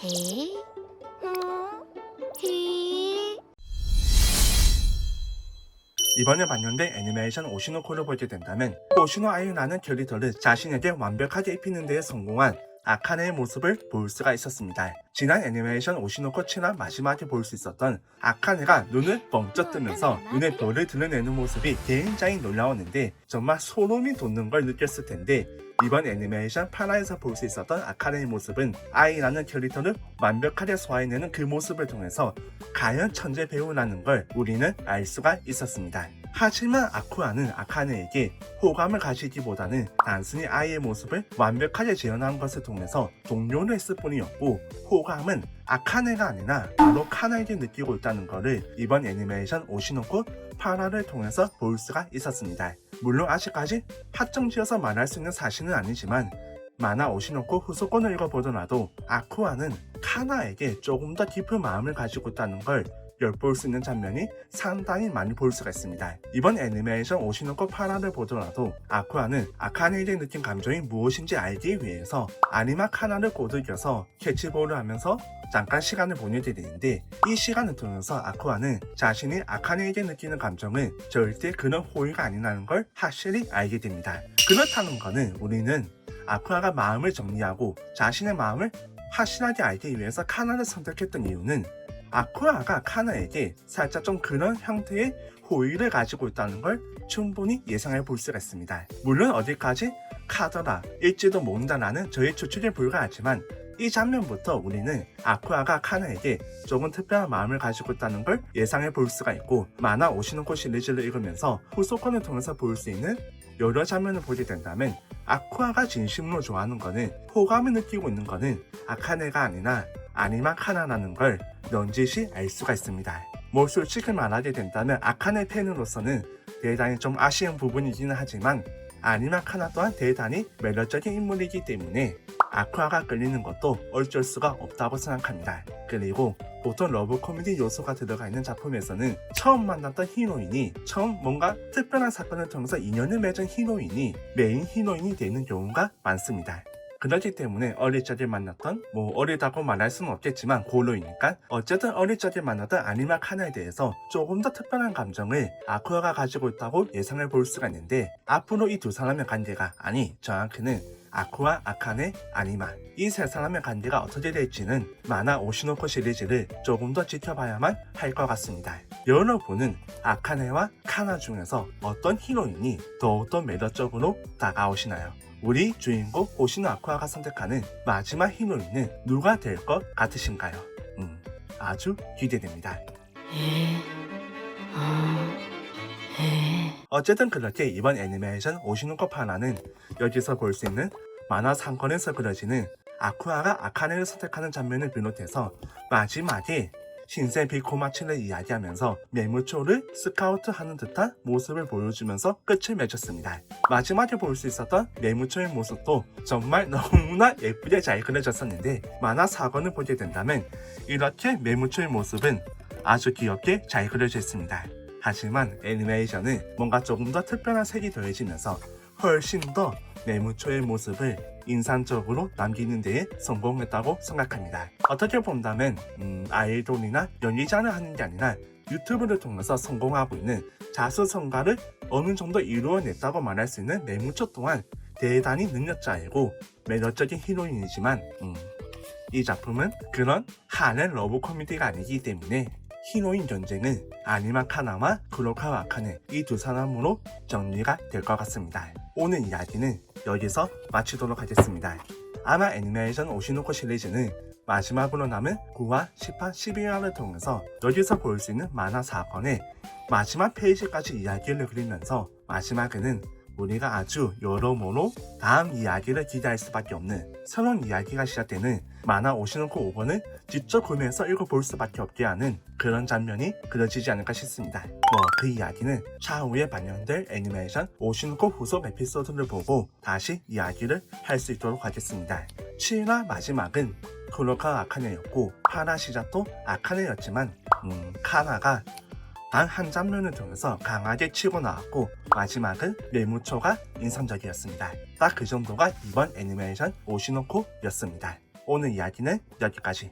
히, 히. 이번에 반영된 애니메이션 오시노코를 보게 된다면 오시노 아유나는 캐릭터를 자신에게 완벽하게 입히는 데에 성공한 아카네의 모습을 볼 수가 있었습니다. 지난 애니메이션 오시노코 7화 마지막에 볼 수 있었던 아카네가 눈을 번쩍 뜨면서 눈에 별을 드러내는 모습이 굉장히 놀라웠는데 정말 소름이 돋는 걸 느꼈을 텐데 이번 애니메이션 8화에서 볼 수 있었던 아카네의 모습은 아이라는 캐릭터를 완벽하게 소화해내는 그 모습을 통해서 과연 천재 배우라는 걸 우리는 알 수가 있었습니다. 하지만 아쿠아는 아카네에게 호감을 가지기보다는 단순히 아이의 모습을 완벽하게 재현한 것을 통해서 동료를 했을 뿐이었고 호감은 아카네가 아니라 바로 카나에게 느끼고 있다는 것을 이번 애니메이션 오시노코 8화를 통해서 볼 수가 있었습니다. 물론 아직까지 확정지어서 말할 수 있는 사실은 아니지만 만화 오시노코 후속권을 읽어보더라도 아쿠아는 카나에게 조금 더 깊은 마음을 가지고 있다는 걸 엿볼 수 있는 장면이 상당히 많이 볼 수가 있습니다. 이번 애니메이션 오시노코 8화를 보더라도 아쿠아는 아카네에게 느낀 감정이 무엇인지 알기 위해서 아니마 카나를 꼬드겨서 캐치볼을 하면서 잠깐 시간을 보내게 되는데 이 시간을 통해서 아쿠아는 자신이 아카네에게 느끼는 감정은 절대 그런 호의가 아니라는 걸 확실히 알게 됩니다. 그렇다는 것은 우리는 아쿠아가 마음을 정리하고 자신의 마음을 확실하게 알기 위해서 카나를 선택했던 이유는 아쿠아가 카나에게 살짝 좀 그런 형태의 호의를 가지고 있다는 걸 충분히 예상해 볼 수가 있습니다. 물론 어디까지 카더라 일지도 모른다라는 저의 추측에 불과하지만 이 장면부터 우리는 아쿠아가 카나에게 조금 특별한 마음을 가지고 있다는 걸 예상해 볼 수가 있고 만화 오시노코 시리즈를 읽으면서 후속권을 통해서 볼 수 있는 여러 장면을 보게 된다면 아쿠아가 진심으로 좋아하는 거는 호감을 느끼고 있는 거는 아카네가 아니라 아니마 카나라는 걸 넌지시 알 수가 있습니다. 뭐 솔직히 말하게 된다면 아카네 팬으로서는 대단히 좀 아쉬운 부분이기는 하지만 아니마 카나 또한 대단히 매력적인 인물이기 때문에 아쿠아가 끌리는 것도 어쩔 수가 없다고 생각합니다. 그리고 보통 러브 코미디 요소가 들어가 있는 작품에서는 처음 만났던 히로인이 처음 뭔가 특별한 사건을 통해서 인연을 맺은 히로인이 메인 히로인이 되는 경우가 많습니다. 그렇기 때문에 어릴 적에 만났던 어리다고 말할 수는 없겠지만 고로이니까 어쨌든 어릴 적에 만났던 아니마 카나에 대해서 조금 더 특별한 감정을 아쿠아가 가지고 있다고 예상을 볼 수가 있는데 앞으로 이 두 사람의 관계가 정확히는 아쿠아, 아카네, 아니마 이 세 사람의 관계가 어떻게 될지는 만화 오시노코 시리즈를 조금 더 지켜봐야만 할 것 같습니다. 여러분은 아카네와 카나 중에서 어떤 히로인이 더욱더 매력적으로 다가오시나요? 우리 주인공 오시노 아쿠아가 선택하는 마지막 히로인은 누가 될 것 같으신가요? 아주 기대됩니다. 어쨌든 그렇게 이번 애니메이션 오시노코 8화는 여기서 볼 수 있는 만화 상권에서 그려지는 아쿠아가 아카네를 선택하는 장면을 비롯해서 마지막에 신세 비코마치를 이야기하면서 메무초를 스카우트하는 듯한 모습을 보여주면서 끝을 맺었습니다. 마지막에 볼 수 있었던 메무초의 모습도 정말 너무나 예쁘게 잘 그려졌었는데 만화 4권을 보게 된다면 이렇게 메무초의 모습은 아주 귀엽게 잘 그려져 있습니다. 하지만 애니메이션은 뭔가 조금 더 특별한 색이 더해지면서 훨씬 더 메무초의 모습을 인상적으로 남기는 데에 성공했다고 생각합니다. 어떻게 본다면 아이돌이나 연기자를 하는 게 아니라 유튜브를 통해서 성공하고 있는 자수성가를 어느 정도 이루어냈다고 말할 수 있는 메무초 또한 대단히 능력자이고 매력적인 히로인이지만 이 작품은 그런 하는 러브 코미디가 아니기 때문에 히로인 전쟁은 아니마 카나와 구로카와 아카네 이 두 사람으로 정리가 될 것 같습니다. 오늘 이야기는 여기서 마치도록 하겠습니다. 아마 애니메이션 오시노코 시리즈는 마지막으로 남은 9화, 10화, 12화를 통해서 여기서 볼 수 있는 만화 4권의 마지막 페이지까지 이야기를 그리면서 마지막에는 우리가 아주 여러모로 다음 이야기를 기대할 수밖에 없는 새로운 이야기가 시작되는 만화 오시노코 5권을 직접 구매해서 읽어볼 수밖에 없게 하는 그런 장면이 그려지지 않을까 싶습니다. 그 이야기는 차후에 반영될 애니메이션 오시노코 후속 에피소드를 보고 다시 이야기를 할 수 있도록 하겠습니다. 7화 마지막은 쿠로카 아카네였고 8화 시작도 아카네였지만 카나가 단 한 장면을 통해서 강하게 치고 나왔고 마지막은 메무초가 인상적이었습니다. 딱 그 정도가 이번 애니메이션 오시노코였습니다. 오늘 이야기는 여기까지.